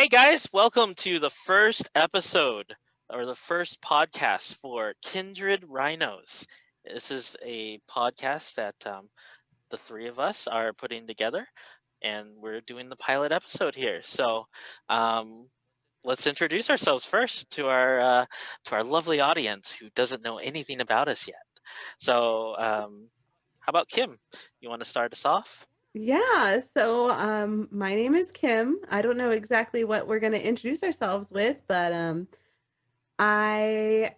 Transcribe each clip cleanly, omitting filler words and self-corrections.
Hey guys, welcome to the first episode or the first podcast for Kindred Rhinos. This is a podcast that the three of us are putting together, and we're doing the pilot episode here. So um, let's introduce ourselves first to our lovely audience who doesn't know anything about us yet. So how about Kim? You want to start us off? Yeah, so my name is Kim. I don't know exactly what we're going to introduce ourselves with, but I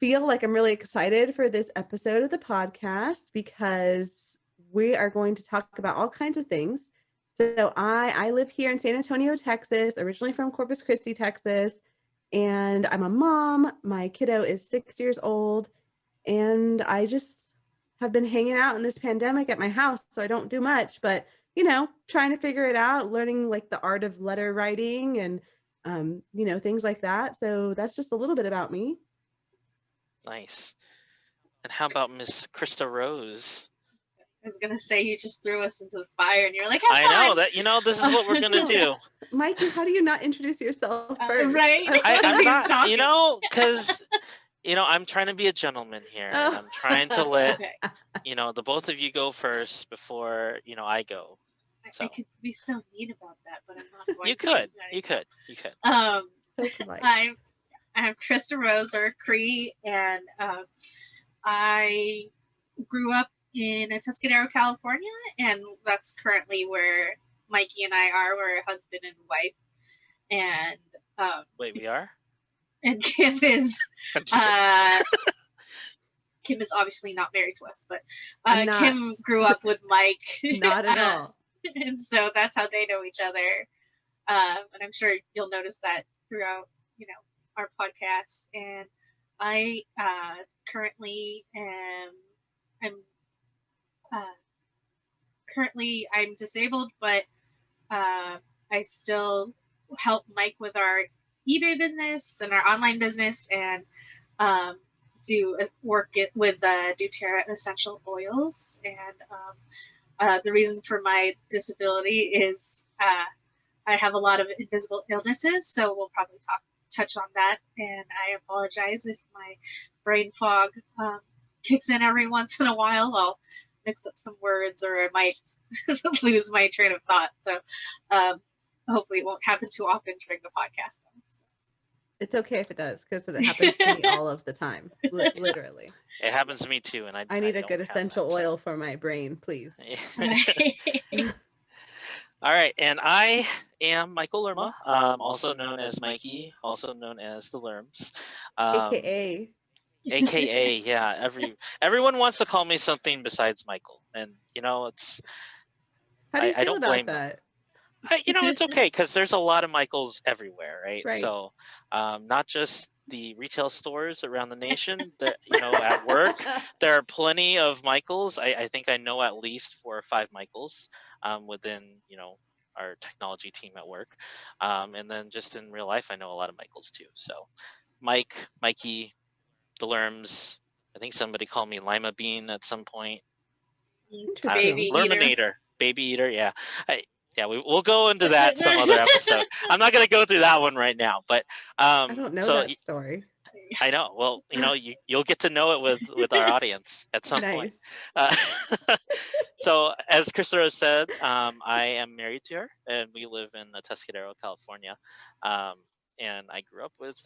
feel like I'm really excited for this episode of the podcast because we are going to talk about all kinds of things. So I live here in San Antonio, Texas, originally from Corpus Christi, Texas, and I'm a mom. My kiddo is 6 years old, and I just have been hanging out in this pandemic at my house, so I don't do much, but trying to figure it out, learning like the art of letter writing and things like that. So that's just a little bit about me. Nice. And how about Miss Krista Rose? I was gonna say you just threw us into the fire, and you're like, I "Have know fun." that. This is what we're gonna do. Mikey, how do you not introduce yourself first? Right? I'm He's not, talking. because I'm trying to be a gentleman here, and I'm trying to let Okay, the both of you go first before I go. I So could be so mean about that, but I'm not going you to. could. So polite. I'm Krista Rose, or Kree, and I grew up in Tuscadero, California, and that's currently where Mikey and I are. We're husband and wife, and Wait, we are? and Kim is I'm just kidding. Kim is obviously not married to us, but I'm not. Kim grew up with Mike. Not at all. And so that's how they know each other. And I'm sure you'll notice that throughout, our podcast. And I currently I'm disabled, but I still help Mike with our eBay business and our online business, and do work with doTERRA essential oils. And the reason for my disability is I have a lot of invisible illnesses, so we'll probably touch on that. And I apologize if my brain fog kicks in every once in a while. I'll mix up some words, or I might lose my train of thought. So hopefully it won't happen too often during the podcast. So. It's okay if it does, because it happens to me all of the time, literally. It happens to me too, and I need a don't good have essential that, so. oil for my brain, please. All right, and I am Michael Lerma, also known as Mikey, also known as the Lerms. AKA. AKA, yeah. Everyone wants to call me something besides Michael, and it's. How do you I feel don't about blame that? it's okay, because there's a lot of Michaels everywhere, right? Right. So, not just the retail stores around the nation. That at work, there are plenty of Michaels. I think I know at least 4 or 5 Michaels within our technology team at work, and then just in real life, I know a lot of Michaels too. So, Mikey, the Lerms. I think somebody called me Lima Bean at some point. Baby Lerminator, baby eater. Yeah, we'll go into that some other episode. I'm not gonna go through that one right now, but I don't know that story. I know. Well, you'll get to know it with our audience at some point. So, as Krista said, I am married to her, and we live in Tuscadero, California. And I grew up with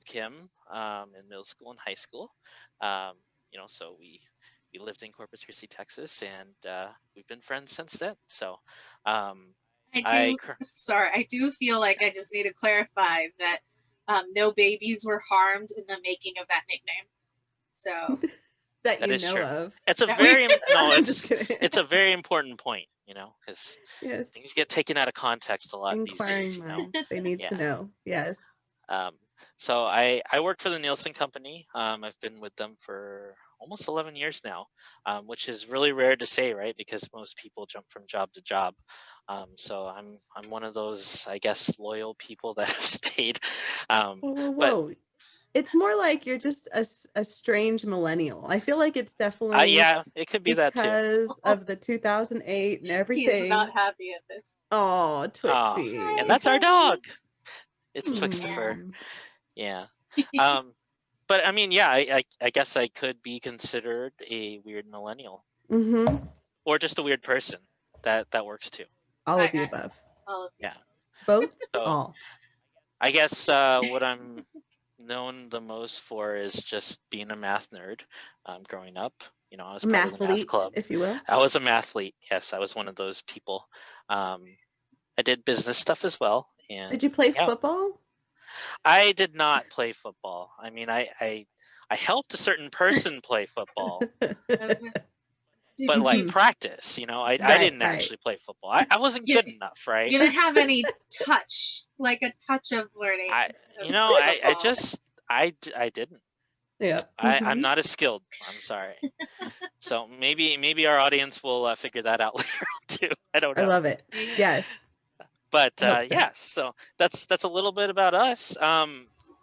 Kim in middle school and high school. So we lived in Corpus Christi, Texas, and we've been friends since then. So, I do feel like I just need to clarify that no babies were harmed in the making of that nickname. So that is know true. of. It's a very I'm just kidding. It's a very important point, because yes, things get taken out of context a lot these days. Minds, they need to know. Yes. So I work for the Nielsen Company. I've been with them for almost 11 years now, which is really rare to say, right? Because most people jump from job to job. So I'm one of those, I guess, loyal people that have stayed. Whoa. But it's more like you're just a strange millennial. I feel like it's definitely it could be that too, because of the 2008 and everything. He's not happy at this. Oh, Twixie. and that's our dog. It's Twixifer. Mm. Yeah. But I mean, yeah, I guess I could be considered a weird millennial Mm-hmm. or just a weird person. That works too. All of the I- above. all of Yeah. Both? So All. I guess what I'm known the most for is just being a math nerd. Growing up, I was part of the math Mathlete, club. if you will. I was a mathlete. Yes, I was one of those people. Um, I did business stuff as well, and Did you play yeah, football? I did not play football. I mean, I helped a certain person play football, it. Did but like you, Mhm. practice. I Right, didn't right. actually play football. I wasn't you, good enough, right? you didn't have any touch, like a touch of learning. I of I football. just I didn't. Yep. I'm Mhm. not as skilled. I'm sorry. So maybe our audience will figure that out later on too. I don't I know. love it. Yes. But I hope so. yeah, so that's a little bit about us.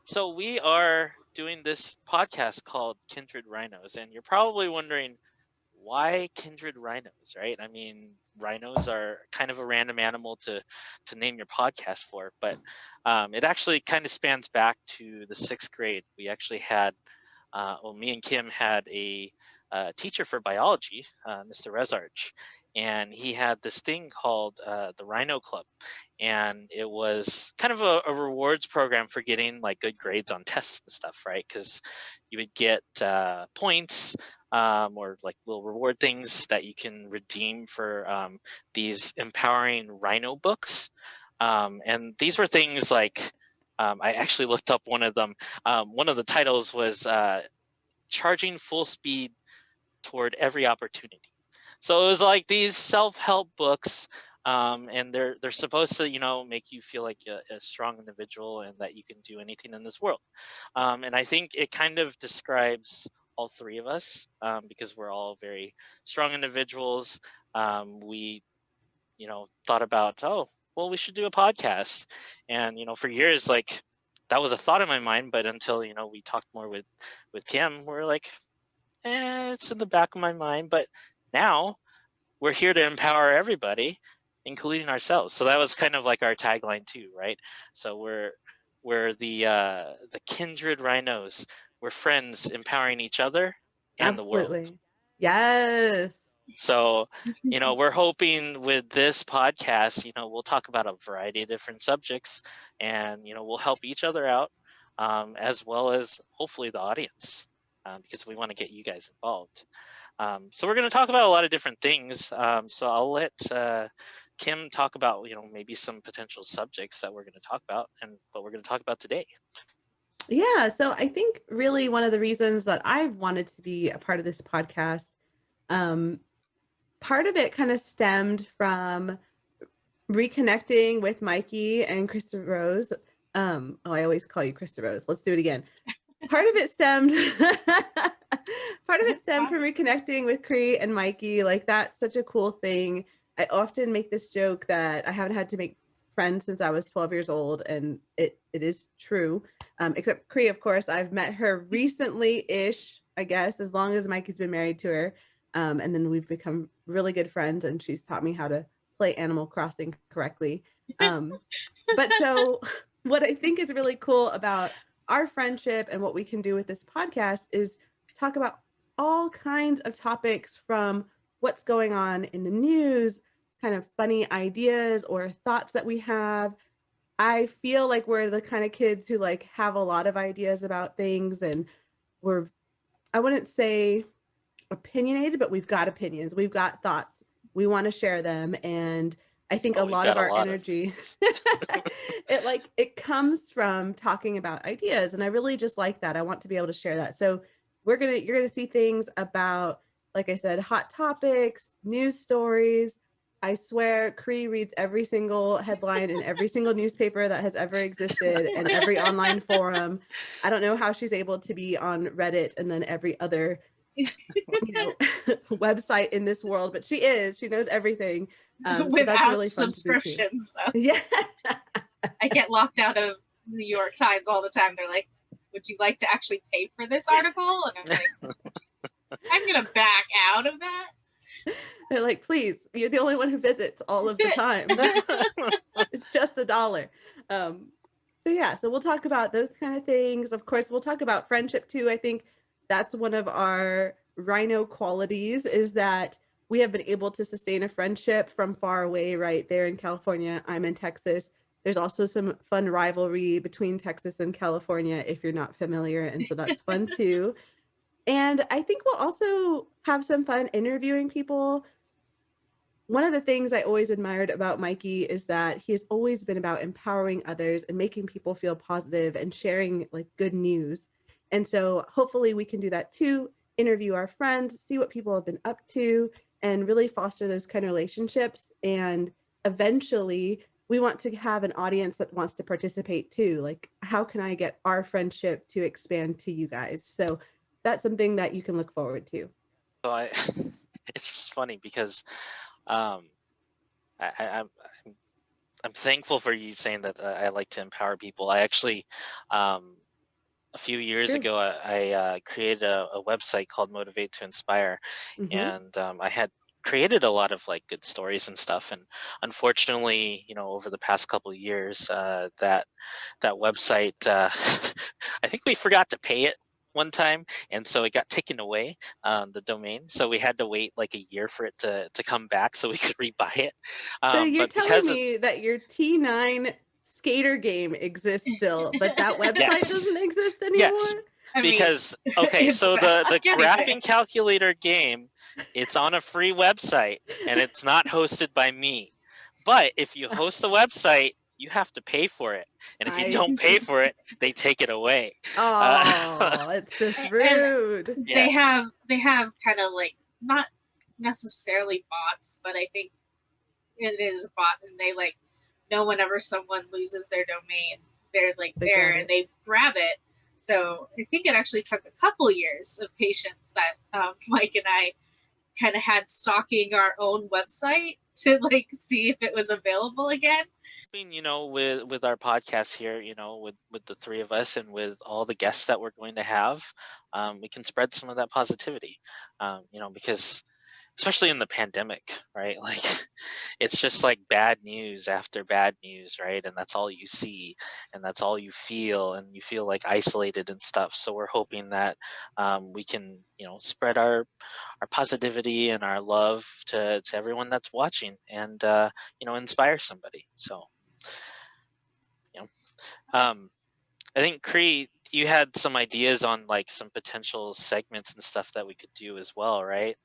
So we are doing this podcast called Kindred Rhinos, and you're probably wondering why Kindred Rhinos, right? I mean, rhinos are kind of a random animal to name your podcast for, but it actually kind of spans back to the 6th grade. We actually had, me and Kim had a teacher for biology, Mr. Resarch, and he had this thing called the Rhino Club, and it was kind of a rewards program for getting like good grades on tests and stuff, right? Because you would get points or like little reward things that you can redeem for these empowering rhino books. And these were things like, I actually looked up one of them. One of the titles was Charging Full Speed Toward Every Opportunity. So it was like these self-help books, and they're supposed to make you feel like a strong individual and that you can do anything in this world. And I think it kind of describes all three of us, because we're all very strong individuals. We thought about, oh, well, we should do a podcast, and for years, like, that was a thought in my mind, but until we talked more with Kim, we're like, it's in the back of my mind, but now we're here to empower everybody, including ourselves. So that was kind of like our tagline too, right? So we're the Kindred Rhinos. We're friends empowering each other and the world. Absolutely. Yes. So we're hoping with this podcast, we'll talk about a variety of different subjects, and we'll help each other out, as well as hopefully the audience, because we want to get you guys involved. So we're going to talk about a lot of different things. So I'll let Kim talk about, maybe some potential subjects that we're going to talk about and what we're going to talk about today. Yeah. So I think really one of the reasons that I've wanted to be a part of this podcast, part of it kind of stemmed from reconnecting with Mikey and Krista Rose. I always call you Krista Rose. Let's do it again. Part of it stemmed from reconnecting with Kree and Mikey. Like, that's such a cool thing. I often make this joke that I haven't had to make friends since I was 12 years old, and it is true. Except Kree, of course, I've met her recently-ish, I guess, as long as Mikey's been married to her. And then we've become really good friends, and she's taught me how to play Animal Crossing correctly. But so what I think is really cool about our friendship and what we can do with this podcast is talk about all kinds of topics, from what's going on in the news, kind of funny ideas or thoughts that we have. I feel like we're the kind of kids who like have a lot of ideas about things, and I wouldn't say opinionated, but we've got opinions, we've got thoughts, we want to share them. And I think a lot of our energy it comes from talking about ideas, and I really just like that. I want to be able to share that. So you're gonna see things about, like I said, hot topics, news stories. I swear Kree reads every single headline in every single newspaper that has ever existed and every online forum. I don't know how she's able to be on Reddit and then every other website in this world, but she knows everything. Without so that's really fun subscriptions, to do too. Yeah. I get locked out of New York Times all the time. They're like, would you like to actually pay for this article? And I'm like, I'm gonna back out of that. They're like, please, you're the only one who visits all of the time. It's just $1. So we'll talk about those kind of things. Of course, we'll talk about friendship too. I think that's one of our Rhino qualities, is that we have been able to sustain a friendship from far away, right there in California. I'm in Texas. There's also some fun rivalry between Texas and California, if you're not familiar. And so that's fun too. And I think we'll also have some fun interviewing people. One of the things I always admired about Mikey is that he has always been about empowering others and making people feel positive and sharing like good news. And so hopefully we can do that too, interview our friends, see what people have been up to, and really foster those kind of relationships. And eventually we want to have an audience that wants to participate too. Like, how can I get our friendship to expand to you guys? So that's something that you can look forward to. So it's just funny because um, I'm thankful for you saying that I like to empower people. I actually, a few years ago, I created a website called Motivate to Inspire, and I had created a lot of like good stories and stuff. And unfortunately, over the past couple of years, that website, I think we forgot to pay it one time, and so it got taken away, the domain. So we had to wait like a year for it to come back so we could rebuy it. So you're But telling me that your T9 skater game exists still, but that website Yes. doesn't exist anymore? Yes, I mean, because okay, it's so back the anyway. graphing calculator game, it's on a free website and it's not hosted by me. But if you host a website, you have to pay for it, and if you don't pay for it, they take it away. Oh, it's just And rude. they have kind of like, not necessarily bots, but I think it is a bot, and they like know whenever someone loses their domain, they're like They there grab and it. they grab it. So I think it actually took a couple years of patience that Mike and I kind of had stalking our own website to like see if it was available again. I mean, with our podcast here, with the three of us and with all the guests that we're going to have, we can spread some of that positivity. Because especially in the pandemic, right? Like, it's just like bad news after bad news, right? And that's all you see, and that's all you feel, and you feel like isolated and stuff. So we're hoping that we can, spread our positivity and our love to everyone that's watching, and inspire somebody. So, I think Kree, you had some ideas on like some potential segments and stuff that we could do as well, right?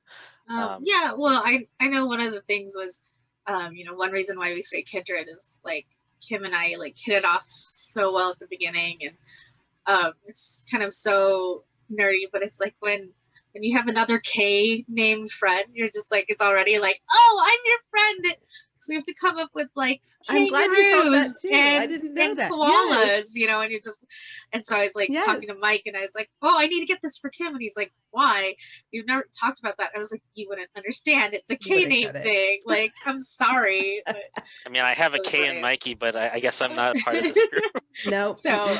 Yeah, well, I know one of the things was, one reason why we say Kindred is like Kim and I like hit it off so well at the beginning, and it's kind of so nerdy, but it's like when you have another K named friend, you're just like, it's already like, oh, I'm your friend. So we have to come up with like I'm glad you felt that kangaroos too. I and didn't know that. koalas, Yes. and you're just, and so I was like Yes. talking to Mike, and I was like, oh, I need to get this for Kim, and he's like, why? We've never talked about that. I was like, you wouldn't understand. It's a You K wouldn't name get it. thing. Like, I'm sorry. But I mean, I have a really K in brilliant. Mikey, but I guess I'm not a part of this group. Nope. So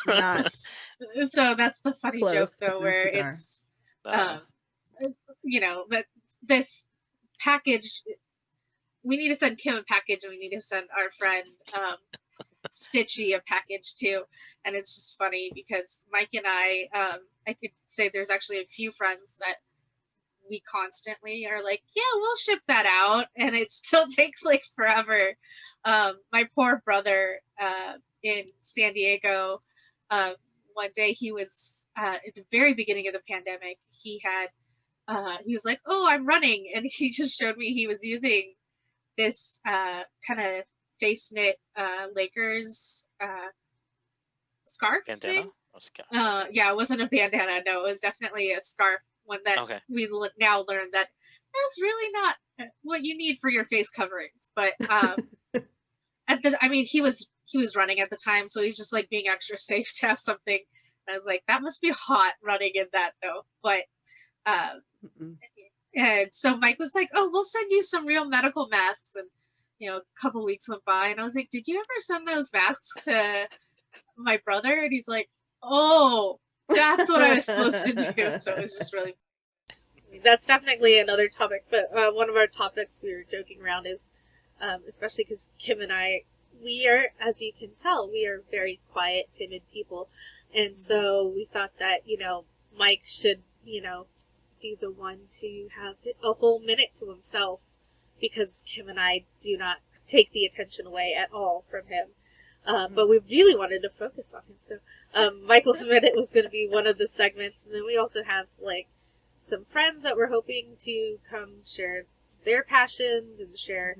Not so that's the funny close, joke but though, no where cigar. it's that this package, we need to send Kim a package, and we need to send our friend Stitchy a package too. And it's just funny because Mike and I could say there's actually a few friends that we constantly are like, yeah, we'll ship that out, and it still takes like forever. My poor brother in San Diego, one day he was at the very beginning of the pandemic, he was like, oh, I'm running, and he just showed me he was using this kind of face knit Lakers scarf Bandana? thing. Oh, Scott. Yeah, it wasn't a bandana. No, it was definitely a scarf. One that Okay. we now learned that that's really not what you need for your face coverings. But he was running at the time, so he's just like being extra safe to have something. And I was like, that must be hot running in that though. But and so Mike was like, oh, we'll send you some real medical masks. And a couple weeks went by, and I was like, did you ever send those masks to my brother? And he's like, oh, that's what I was supposed to do. So it was just really, that's definitely another topic. But one of our topics we were joking around is, especially because Kim and I we are, as you can tell, we are very quiet, timid people. And so we thought that, Mike should, be the one to have a whole minute to himself, because Kim and I do not take the attention away at all from him. But we really wanted to focus on him. So Michael's Minute was going to be one of the segments. And then we also have, some friends that we're hoping to come share their passions and share,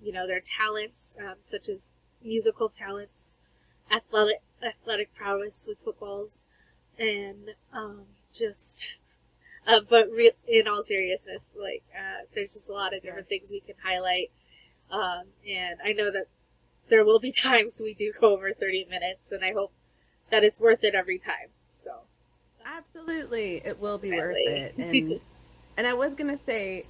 their talents, such as musical talents, athletic prowess with footballs, and but in all seriousness, there's just a lot of different things we can highlight. And I know that there will be times we do go over 30 minutes, and I hope that it's worth it every time. So, absolutely, it will be worth it. And I was gonna say,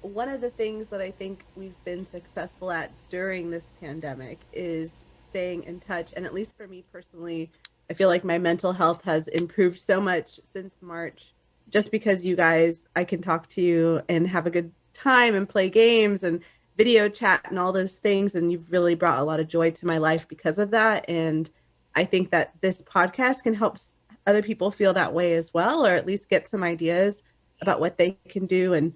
one of the things that I think we've been successful at during this pandemic is staying in touch. And at least for me personally, I feel like my mental health has improved so much since March, just because you guys, I can talk to you and have a good time and play games and video chat and all those things. And you've really brought a lot of joy to my life because of that. And I think that this podcast can help other people feel that way as well, or at least get some ideas about what they can do. And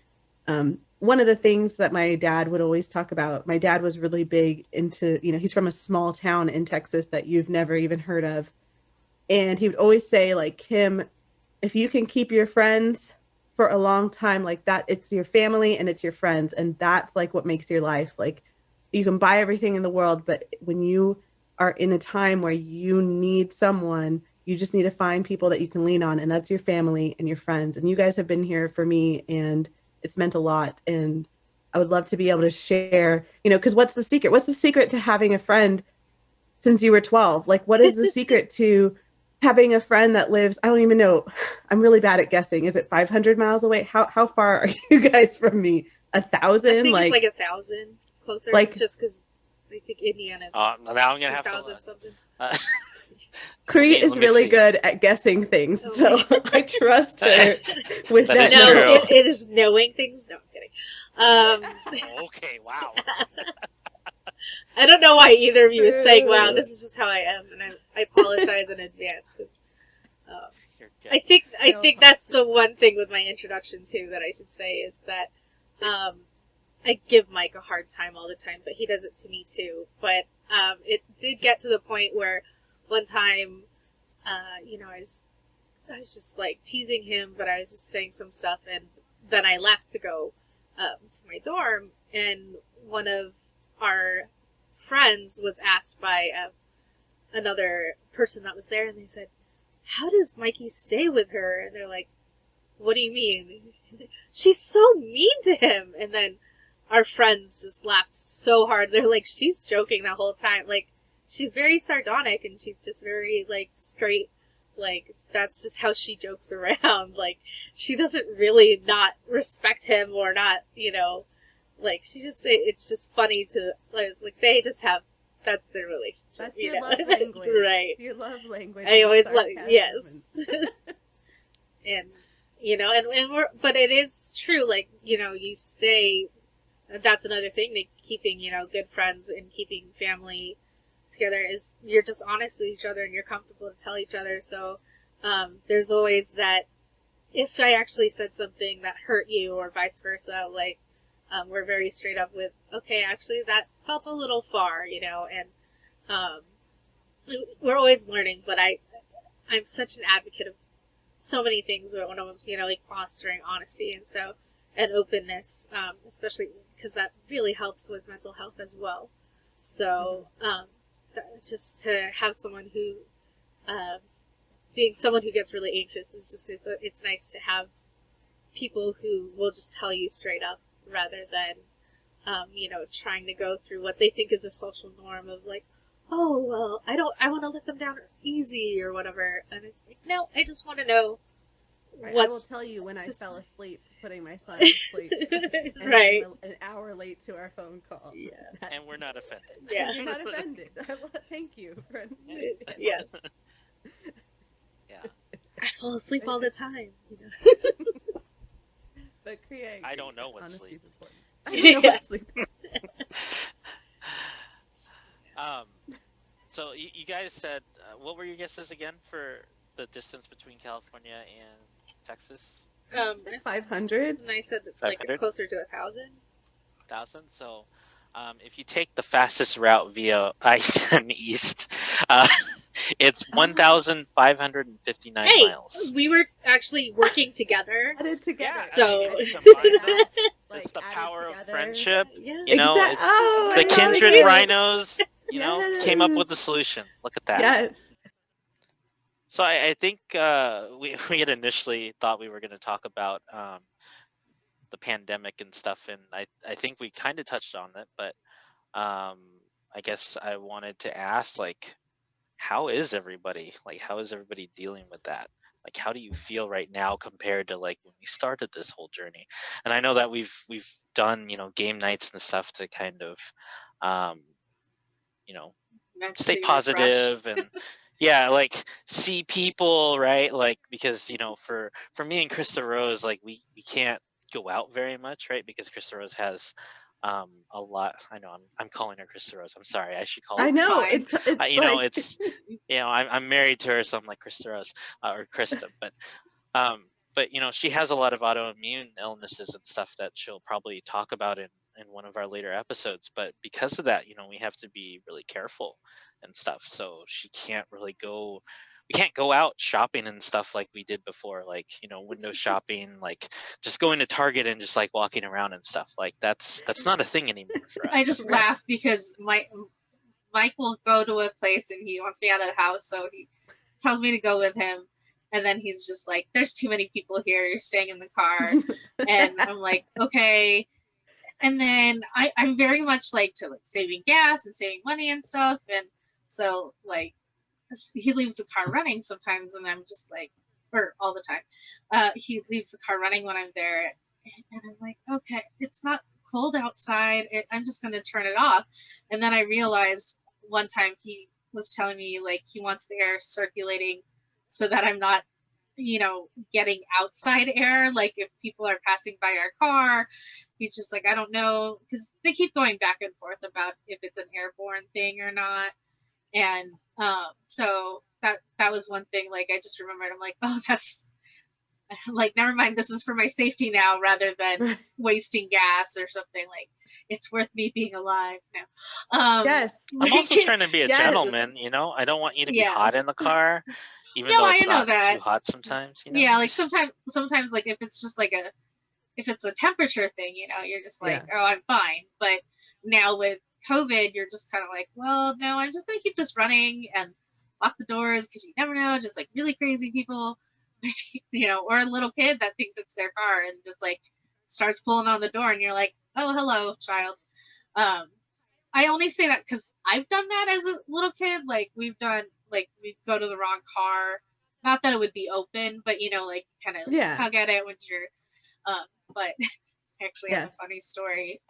one of the things that my dad would always talk about, my dad was really big into, he's from a small town in Texas that you've never even heard of. And he would always say, Kim, if you can keep your friends for a long time like that, it's your family and it's your friends. And that's what makes your life. You can buy everything in the world, but when you are in a time where you need someone, you just need to find people that you can lean on. And that's your family and your friends. And you guys have been here for me, and it's meant a lot. And I would love to be able to share, because what's the secret? What's the secret to having a friend since you were 12? What is the secret to having a friend that lives, I don't even know, I'm really bad at guessing. Is it 500 miles away? How far are you guys from me? 1,000? I think it's 1,000 closer, just because I think Indiana's now I'm going to have to 2,000 something. Kree is really good at guessing things, so I trust her with that. No, it is knowing things. No, I'm kidding. Okay, wow. I don't know why either of you is saying, wow, this is just how I am, and I apologize in advance, because I think that's the one thing with my introduction, too, that I should say, is that I give Mike a hard time all the time, but he does it to me, too. But it did get to the point where one time, I was just, teasing him, but I was just saying some stuff, and then I left to go to my dorm, and one of our friends was asked by another person that was there, and they said, how does Mikey stay with her? And they're like, what do you mean? She's so mean to him. And then our friends just laughed so hard. They're like, she's joking the whole time. She's very sardonic, and she's just very straight. That's just how she jokes around. She doesn't really not respect him, or not, she just, it's just funny to, they just have, that's their relationship. That's your love language. Right. Your love language. I always yes. And, but it is true, you stay, that's another thing, keeping, good friends and keeping family together is you're just honest with each other, and you're comfortable to tell each other. So, there's always that, if I actually said something that hurt you, or vice versa, we're very straight up with, okay, actually that felt a little far, and we're always learning, but I'm such an advocate of so many things, but one of them, fostering honesty and openness, especially because that really helps with mental health as well. So, just to have someone who, being someone who gets really anxious is just, it's nice to have people who will just tell you straight up, rather than, trying to go through what they think is a social norm of oh, well, I want to let them down easy or whatever. And it's no, I just want to know I will tell you when I fell asleep, putting my son to sleep. And right. An hour late to our phone call. Yeah. And we're not offended. Yeah. You're not offended. Thank you for Yes. Yeah. I fall asleep all the time. But create. I don't know what sleep. I don't know what sleep. So you guys said what were your guesses again for the distance between California and Texas? 500. And I said like 500? closer to 1,000. 1,000. So if you take the fastest route via ice and east, uh, it's 1,559 Hey, miles. we were actually working together. Added together. Yeah, So- I mean, I if you didn't combine see them, that. Like, it's the added power of together. friendship. Yeah. You know, Exact- it's oh, the I know, Kindred yeah. Rhinos. You know, came up Yes. with the solution. Look at that. Yes. So I think we had initially thought we were going to talk about the pandemic and stuff, and I think we kind of touched on it, but um, I guess I wanted to ask, like, how is everybody? Like, how is everybody dealing with that? Like, how do you feel right now compared to like when we started this whole journey? And I know that we've done game nights and stuff to kind of um, stay Mentally positive refreshed. and yeah, like see people, right? Like because for me and Krista Rose, like we can't go out very much, right? Because Krista Rose has a lot. I know I'm calling her Krista Rose. I'm sorry. I should call her. I know. fine. It's You know, like it's I'm married to her, so I'm like Krista Rose or Krista, um, but she has a lot of autoimmune illnesses and stuff that she'll probably talk about in one of our later episodes. But because of that, we have to be really careful and stuff. So she can't really go. We can't go out shopping and stuff like we did before, like window shopping, like just going to Target and just like walking around and stuff. Like that's not a thing anymore for us. I just laugh because Mike will go to a place and he wants me out of the house, so he tells me to go with him. And then he's just like, there's too many people here, you're staying in the car. And I'm like, okay. And then I'm very much like to like saving gas and saving money and stuff. And so like he leaves the car running sometimes and I'm just like, or all the time. He leaves the car running when I'm there. And I'm like, okay, it's not cold outside. I'm just going to turn it off. And then I realized one time he was telling me like he wants the air circulating so that I'm not, getting outside air. Like if people are passing by our car, he's just like, I don't know. Because they keep going back and forth about if it's an airborne thing or not. And so that was one thing. Like I just remembered, I'm like, oh, that's like, never mind, this is for my safety now rather than wasting gas or something. Like it's worth me being alive now. yes. I'm also trying to be a Yes. gentleman, I don't want you to be Yeah. hot in the car, even No, though I it's know not that. too hot sometimes. Yeah, like sometimes like if it's just like if it's a temperature thing, you're just like, oh, I'm fine. But now with COVID, you're just kind of like, well, no, I'm just gonna keep this running and lock the doors because you never know, just like really crazy people, or a little kid that thinks it's their car and just like starts pulling on the door, and you're like, oh, hello, child. I only say that because I've done that as a little kid. Like we'd go to the wrong car. Not that it would be open, but like kind of tug at it when you're. But actually, I have a funny story.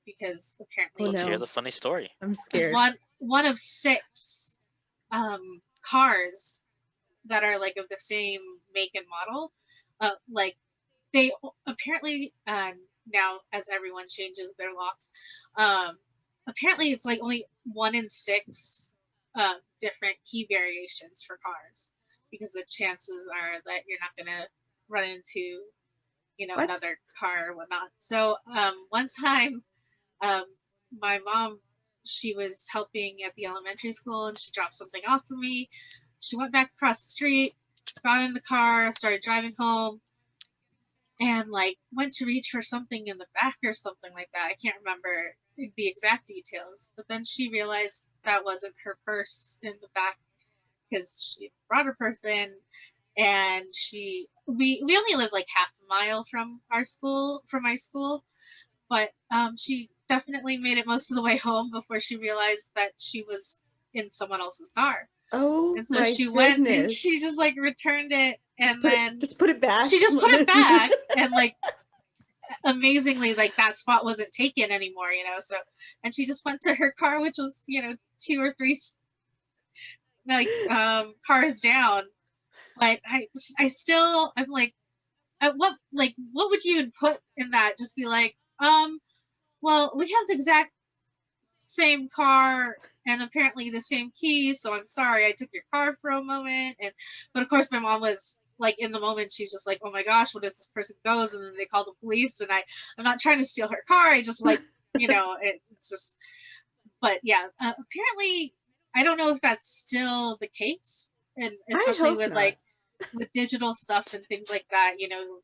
Because apparently, Let's hear the funny story. I'm scared. One of 6 cars that are like of the same make and model, like they apparently now as everyone changes their locks, apparently it's like only 1 in 6 different key variations for cars because the chances are that you're not gonna run into another car or whatnot. So one time my mom, she was helping at the elementary school and she dropped something off for me. She went back across the street, got in the car, started driving home, and like went to reach for something in the back or something like that. I can't remember the exact details, but then she realized that wasn't her purse in the back because she brought her purse in, and we only live like half a mile from my school, but she definitely made it most of the way home before she realized that she was in someone else's car. Oh, and so my she goodness. went and she just like returned it, and then just put it back. She just put it back, and like amazingly, like that spot wasn't taken anymore, So, and she just went to her car, which was 2 or 3 like cars down. But I'm like, what would you even put in that? Just be like, well, we have the exact same car and apparently the same key. So I'm sorry, I took your car for a moment. But of course, my mom was like, in the moment, she's just like, oh my gosh, what if this person goes? And then they call the police. And I'm not trying to steal her car. I just like, it's just, but yeah, apparently, I don't know if that's still the case. And especially with not. like, with digital stuff and things like that,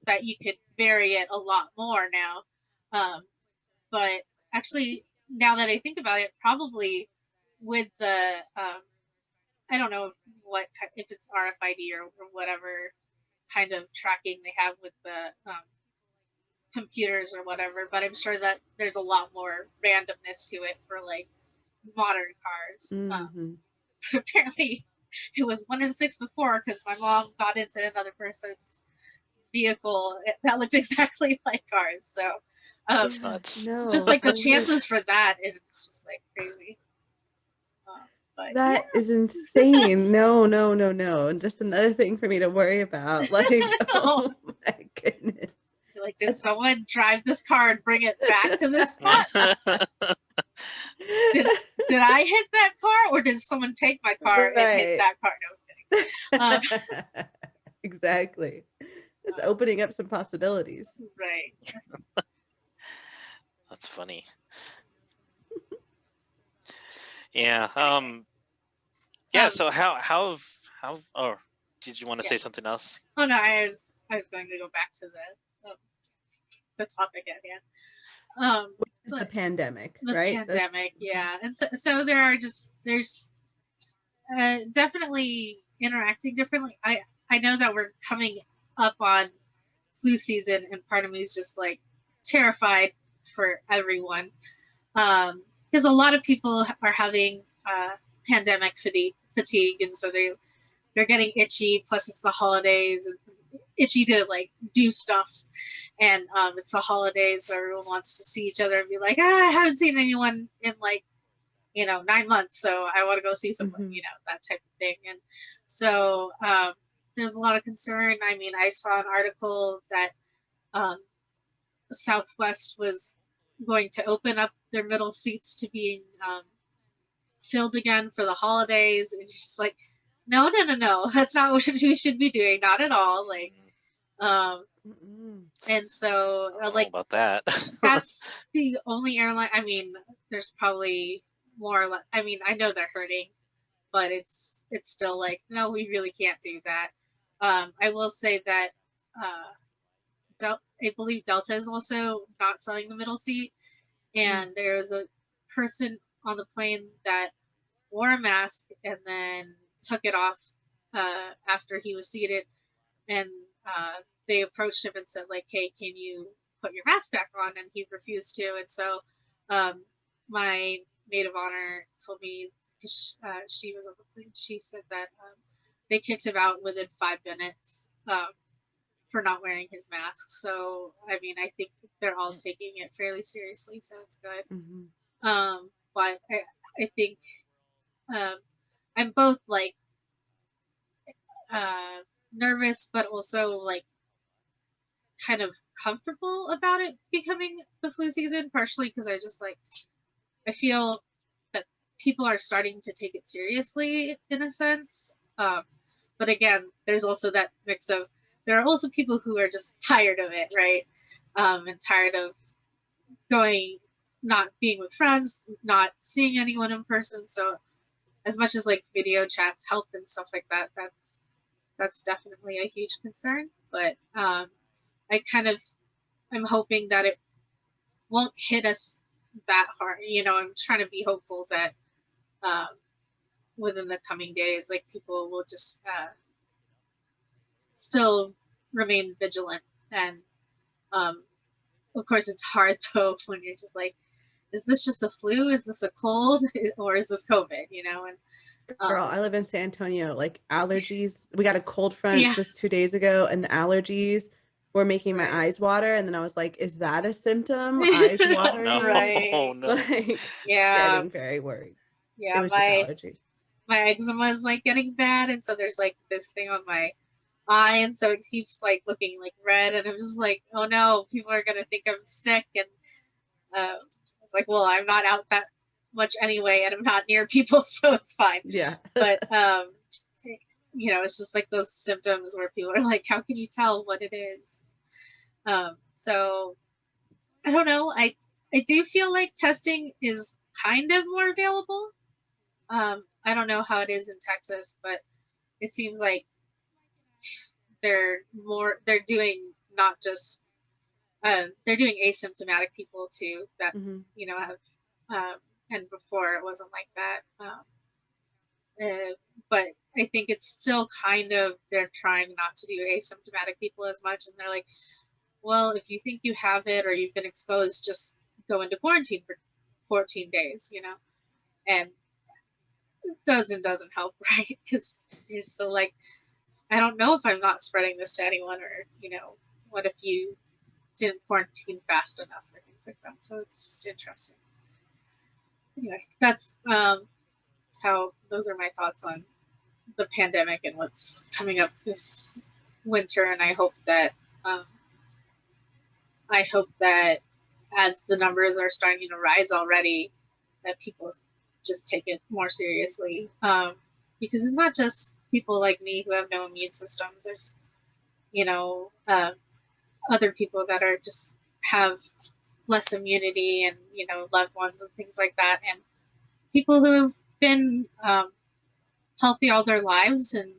that you could vary it a lot more now. But actually, now that I think about it, probably with the, I don't know if it's RFID or whatever kind of tracking they have with the computers or whatever, but I'm sure that there's a lot more randomness to it for like modern cars. But apparently it was 1 in 6 before, because my mom got into another person's vehicle that looked exactly like ours. So That's nuts. No, just like the chances for that, it's just like crazy. But that is insane. No. And just another thing for me to worry about. Like, oh my goodness. Like, did someone drive this car and bring it back to this spot? Did I hit that car, or did someone take my car and hit that car? No, I was kidding. Exactly. It's opening up some possibilities. Right. That's funny. Yeah. Yeah. So how? Oh, did you want to say something else? Oh no, I was going to go back to the topic at hand. The pandemic, the right? Pandemic, yeah. And so there's definitely interacting differently. I know that we're coming up on flu season, and part of me is just like terrified for everyone, because a lot of people are having pandemic fatigue, and so they're getting itchy. Plus, it's the holidays, and itchy to like do stuff, and it's the holidays, so everyone wants to see each other and be like, I haven't seen anyone in like 9 months, so I want to go see someone, that type of thing. And so there's a lot of concern. I mean, I saw an article that Southwest was going to open up their middle seats to being filled again for the holidays, and you're just like, no, that's not what we should be doing, not at all. Like, and so like about that. that's the only airline. I mean, there's probably more. I mean, I know they're hurting, but it's still like, no, we really can't do that. I will say that I believe Delta is also not selling the middle seat, and there was a person on the plane that wore a mask and then took it off after he was seated, and they approached him and said like, hey, can you put your mask back on? And he refused to. And so my maid of honor told me, she was on the plane, she said that they kicked him out within 5 minutes for not wearing his mask. So I mean, I think they're all taking it fairly seriously, so it's good. But I think I'm both like nervous, but also like kind of comfortable about it becoming the flu season, partially because I feel that people are starting to take it seriously in a sense. But again, there's also that mix of, there are also people who are just tired of it, right? And tired of not being with friends, not seeing anyone in person. So as much as like video chats help and stuff like that, that's definitely a huge concern. But I'm hoping that it won't hit us that hard. I'm trying to be hopeful that within the coming days, like, people will just still remain vigilant. And of course, it's hard though when you're just like, is this just a flu? Is this a cold? Or is this COVID? And girl, I live in San Antonio. Like, allergies. We got a cold front just 2 days ago, and the allergies were making my eyes water. And then I was like, is that a symptom? Eyes watering? No. Right. Oh, no. Like, getting very worried. Yeah, it was just allergies. My eczema is like getting bad, and so there's like this thing on my eye, and so it keeps like looking like red, and I'm just like, oh no, people are gonna think I'm sick. And it's like, well, I'm not out that much anyway, and I'm not near people, so it's fine. Yeah. But it's just like those symptoms where people are like, how can you tell what it is? So I don't know. I do feel like testing is kind of more available. I don't know how it is in Texas, but it seems like they're doing not just they're doing asymptomatic people too that have and before it wasn't like that. But I think it's still kind of, they're trying not to do asymptomatic people as much, and they're like, well, if you think you have it or you've been exposed, just go into quarantine for 14 days, and it doesn't help, right? Because you're still like, I don't know if I'm not spreading this to anyone, or what if you didn't quarantine fast enough or things like that. So it's just interesting. Anyway, that's those are my thoughts on the pandemic and what's coming up this winter. And I hope that as the numbers are starting to rise already, that people just take it more seriously, because it's not just people like me who have no immune systems. There's other people that are just have less immunity, and loved ones and things like that, and people who have been healthy all their lives and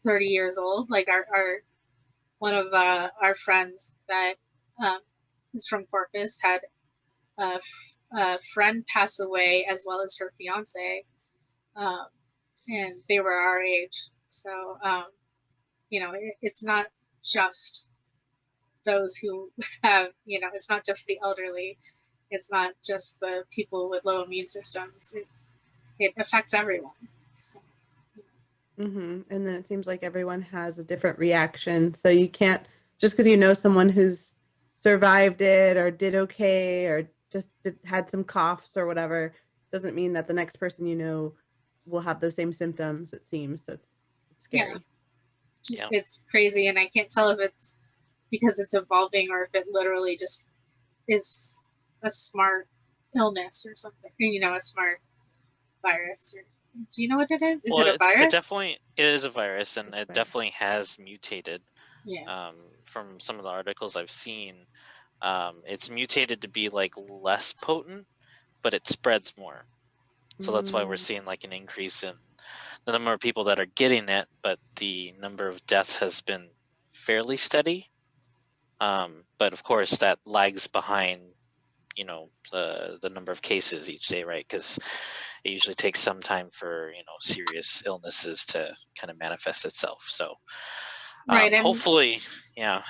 30 years old, like our one of our friends that is from Corpus had a friend pass away, as well as her fiance, and they were our age. So it's not just those who have, it's not just the elderly, it's not just the people with low immune systems. It affects everyone. So. And then it seems like everyone has a different reaction. So you can't, just because you know someone who's survived it or did okay or just had some coughs or whatever, doesn't mean that the next person will have those same symptoms, it seems. So it's scary. Yeah. It's crazy, and I can't tell if it's because it's evolving or if it literally just is a smart illness or something, a smart virus. Do you know what it is? Is it a virus? It definitely is a virus, and it definitely has mutated. Yeah. From some of the articles I've seen, it's mutated to be like less potent, but it spreads more. So that's why we're seeing like an increase in the number of people that are getting it, but the number of deaths has been fairly steady. But of course that lags behind, the number of cases each day, right? Because it usually takes some time for, serious illnesses to kind of manifest itself. So right, and hopefully, and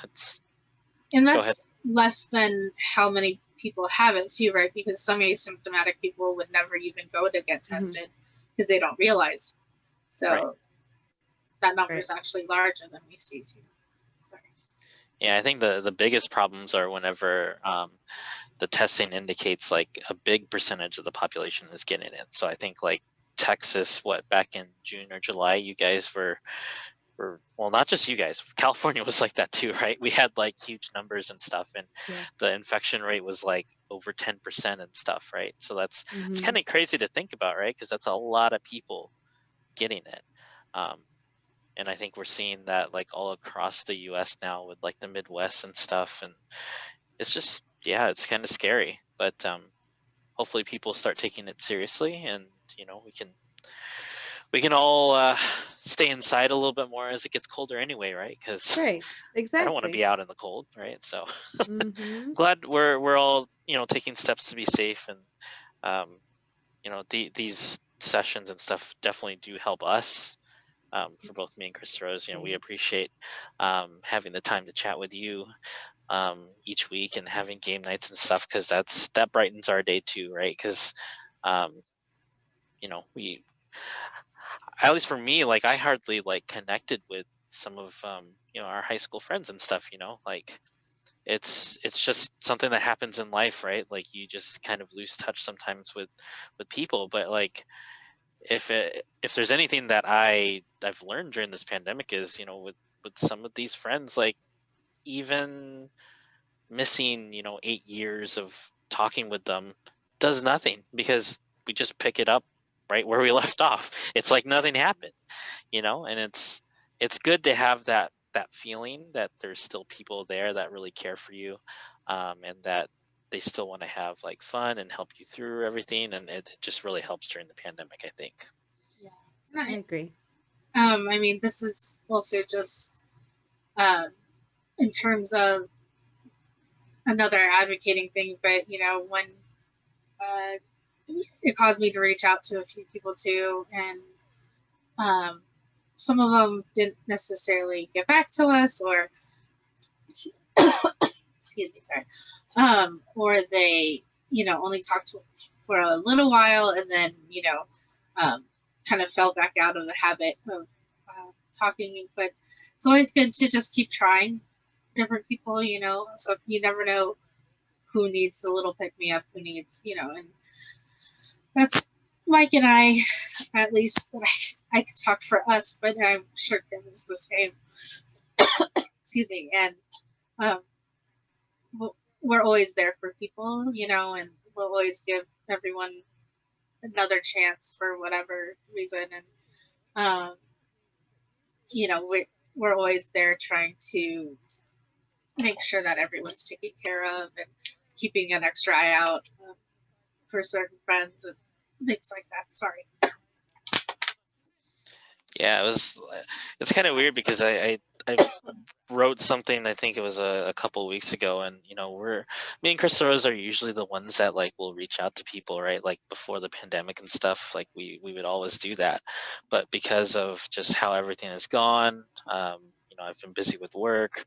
that's less than how many people have it too, right? Because some asymptomatic people would never even go to get tested because they don't realize. So that number is actually larger than we see too. Sorry. Yeah, I think the biggest problems are whenever the testing indicates like a big percentage of the population is getting it. So I think like Texas, back in June or July, you guys were well, not just you guys, California was like that too, right? We had like huge numbers and stuff, and the infection rate was like over 10% and stuff, right? So it's kind of crazy to think about, right? Because that's a lot of people getting it. And I think we're seeing that like all across the US now with like the Midwest and stuff, and it's just, it's kind of scary, but hopefully people start taking it seriously, and we can all stay inside a little bit more as it gets colder anyway, right? Because exactly. I don't want to be out in the cold, right? So glad we're all taking steps to be safe, and these sessions and stuff definitely do help us. For both me and Chris Rose, we appreciate having the time to chat with you each week and having game nights and stuff, because that brightens our day too, right? Because we, at least for me, like I hardly like connected with some of our high school friends and stuff, like it's just something that happens in life, right? Like you just kind of lose touch sometimes with people, but like if there's anything that I've learned during this pandemic is, with some of these friends, like even missing 8 years of talking with them does nothing, because we just pick it up right where we left off. It's like nothing happened, and it's good to have that feeling that there's still people there that really care for you, and that they still want to have like fun and help you through everything, and it just really helps during the pandemic, I think. Yeah, I agree. I mean, this is also just in terms of another advocating thing, but when it caused me to reach out to a few people too, and some of them didn't necessarily get back to us, or excuse me, sorry, or they only talked to for a little while, and then kind of fell back out of the habit of talking. But it's always good to just keep trying different people, so you never know who needs a little pick me up, who needs, and that's Mike and I, at least I could talk for us, but I'm sure Kim is the same. Excuse me. And we're always there for people, and we'll always give everyone another chance for whatever reason. And, we're always there trying to make sure that everyone's taken care of and keeping an extra eye out for certain friends and things like that. Sorry. Yeah, it's kind of weird because I wrote something, I think it was a couple weeks ago, and me and Chris Soros are usually the ones that like will reach out to people, right? Like before the pandemic and stuff, like we would always do that. But because of just how everything has gone, I've been busy with work.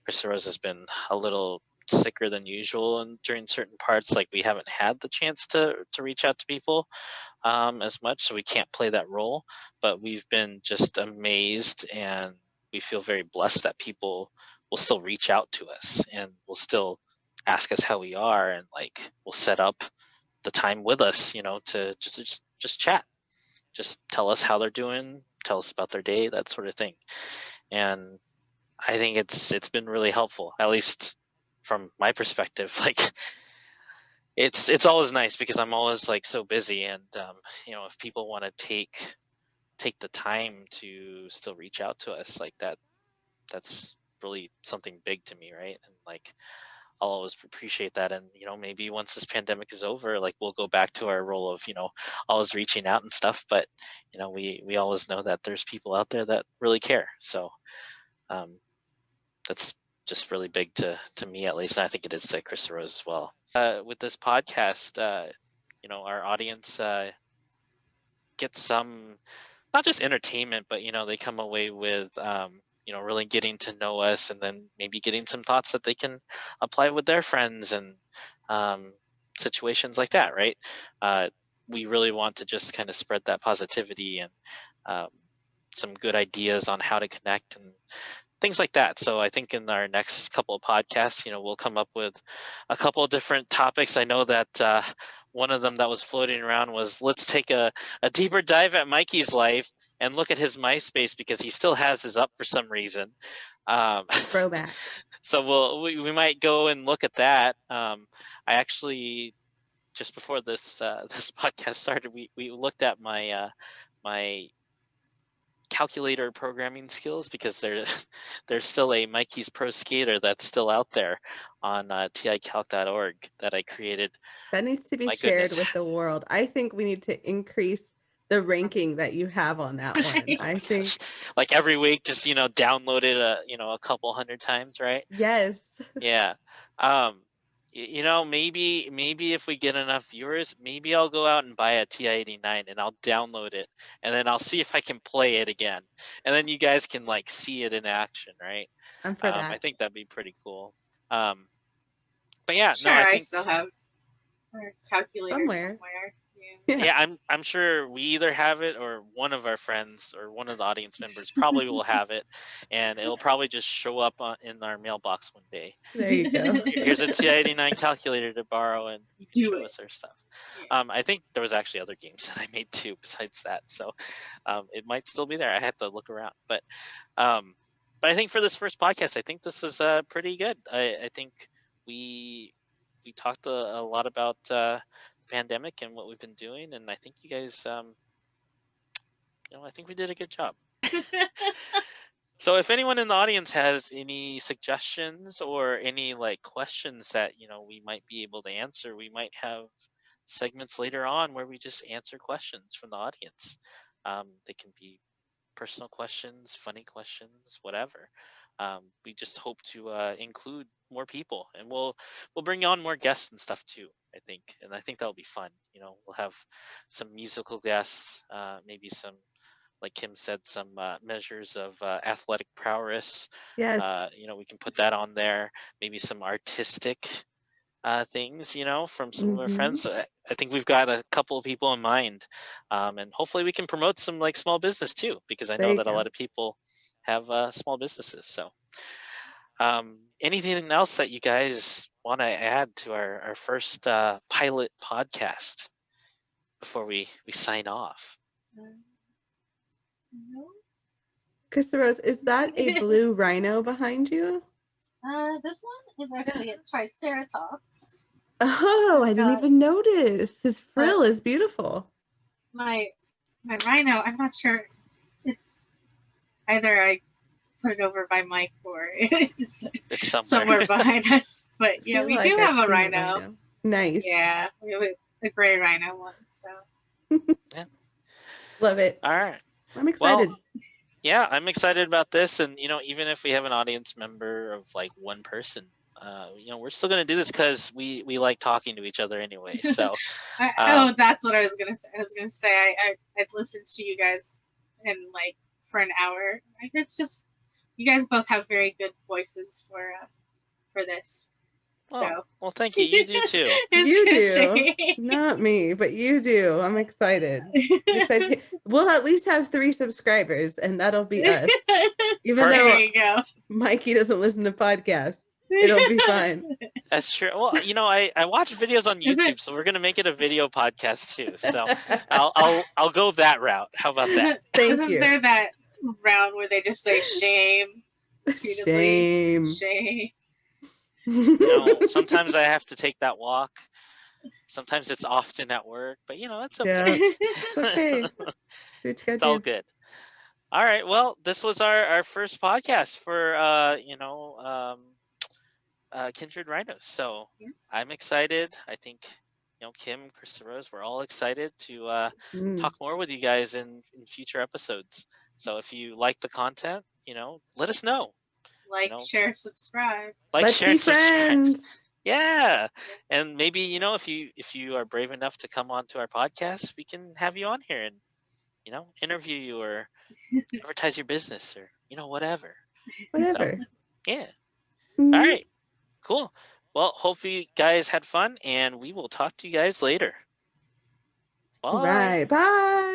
Chris Soros has been a little sicker than usual, and during certain parts, like we haven't had the chance to reach out to people as much, so we can't play that role. But we've been just amazed, and we feel very blessed that people will still reach out to us and will still ask us how we are, and like will set up the time with us, to just chat, just tell us how they're doing, tell us about their day, that sort of thing. And I think it's been really helpful, at least from my perspective. Like it's always nice because I'm always like so busy, and if people want to take the time to still reach out to us like that, that's really something big to me, right? And like I'll always appreciate that. And maybe once this pandemic is over, like we'll go back to our role of always reaching out and stuff. But we always know that there's people out there that really care. So that's just really big to me, at least, and I think it is to Chris Rose as well. With this podcast, our audience gets some, not just entertainment, but they come away with really getting to know us, and then maybe getting some thoughts that they can apply with their friends, and situations like that, right? We really want to just kind of spread that positivity and some good ideas on how to connect and things like that. So I think in our next couple of podcasts, we'll come up with a couple of different topics. I know that one of them that was floating around was, let's take a deeper dive at Mikey's life and look at his MySpace, because he still has his up for some reason. Throwback. So we might go and look at that. I actually, just before this this podcast started, we looked at my my calculator programming skills, because there's still a Mikey's Pro Skater that's still out there on ticalc.org that I created. That needs to be My shared goodness. with the world. I think we need to increase the ranking that you have on that one. I think like every week, just download it a couple hundred times, right? yes. Yeah. Maybe if we get enough viewers, maybe I'll go out and buy a TI-89 and I'll download it, and then I'll see if I can play it again, and then you guys can like see it in action, right? I'm for that. I think that'd be pretty cool. But yeah, Sure, no, I I think still have a calculator Somewhere. Yeah. yeah, I'm sure we either have it, or one of our friends or one of the audience members probably will have it, and it'll probably just show up in our mailbox one day. There you go. Here's a TI-89 calculator to borrow, and you can Do show it. us our stuff. Yeah. I think there was actually other games that I made too besides that, so it might still be there. I have to look around, but I think for this first podcast, I think this is pretty good. I think we talked a lot about pandemic and what we've been doing, and I think you guys, I think we did a good job. So if anyone in the audience has any suggestions or any like questions that we might be able to answer, we might have segments later on where we just answer questions from the audience. They can be personal questions, funny questions, whatever. We just hope to include more people, and we'll bring on more guests and stuff too. I think that'll be fun. We'll have some musical guests, maybe some, like Kim said, some measures of athletic prowess. Yes. We can put that on there. Maybe some artistic things, from some of our friends. I think we've got a couple of people in mind, and hopefully we can promote some like small business too, because I know that a lot of people have small businesses. So, anything else that you guys want to add to our first pilot podcast before we sign off? No. Krista Rose, is that a blue rhino behind you? This one is actually a triceratops. Oh, I didn't even notice. His frill is beautiful. My rhino, I'm not sure. It's either I put it over by Mike or it's somewhere behind us. But yeah, we do have a rhino. Nice. Yeah, we have a gray rhino one. So yeah. Love it. All right. I'm excited. Well, yeah, I'm excited about this, and even if we have an audience member of like one person, we're still gonna do this because we like talking to each other anyway. So, that's what I was gonna say. I was gonna say I've listened to you guys like for an hour. It's just you guys both have very good voices for this. So well, thank you. You do too. You do, not me, but you do. I'm excited. We'll at least have 3 subscribers, and that'll be us. Even though Mikey doesn't listen to podcasts, it'll be fine. That's true. Well, I watch videos on YouTube, so we're gonna make it a video podcast too. So I'll go that route. How about that? Isn't there that round where they just say shame? Shame. Sometimes I have to take that walk. Sometimes it's often at work, but that's okay. Yeah, it's okay. It's all good. All right. Well, this was our first podcast for Kindred Rhinos. So I'm excited. I think Kim, Krista Rose, we're all excited to talk more with you guys in future episodes. So if you like the content, let us know. Like, share, subscribe. Let's be friends. Yeah, and maybe if you are brave enough to come on to our podcast, we can have you on here and interview you or advertise your business or whatever. Whatever. So, yeah. All right. Cool. Well, hopefully you guys had fun, and we will talk to you guys later. Bye. Right. Bye.